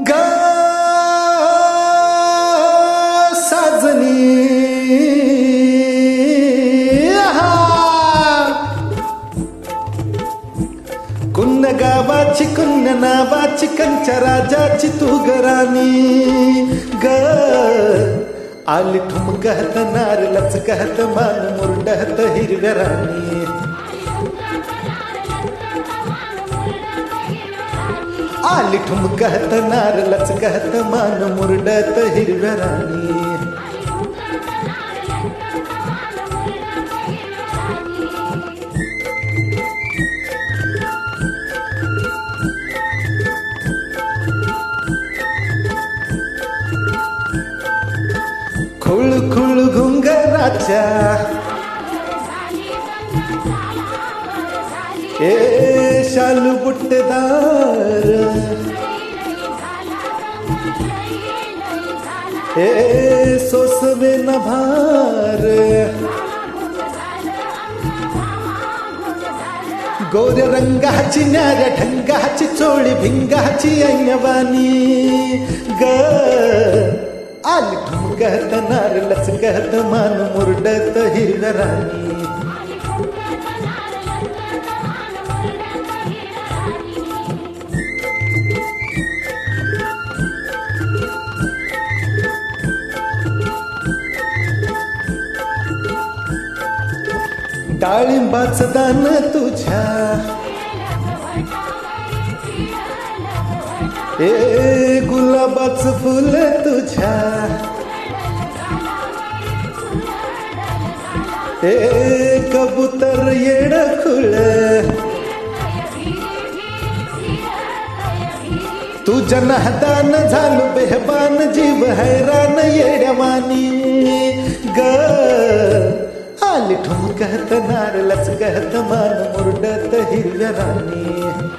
ग साजनी कुन्न गावाची कुन्न नावाची कंच्या राजाची तू गराणी ग आली ठुमकहत नार लचकहत मान मुरडहत हिरव्या राणी आली ठुमकहत नार लचकहत मान मुरडत हिरव्या राणी खुळ खुळ घुंगराच्या ए शालू बुट्टेदार ए सोसवे न भार गोऱ्या रंगाची न्याऱ्या ढंगाची चोळी भिंगाची ऐनवानी ग आली ठुमकहत नार लचकहत मान मुरडत हिरव्या राणी डाळिंबाचं दान तुझ्या ए गुलाबाचं फुल तुझ्या ए कबूतर येड खुळ तुझ्या नादान झालो बेहबान जीव हैरान येड्यावानी ग आली ठुमकहत नार लचकहत मान मुरडत हिरव्या राणी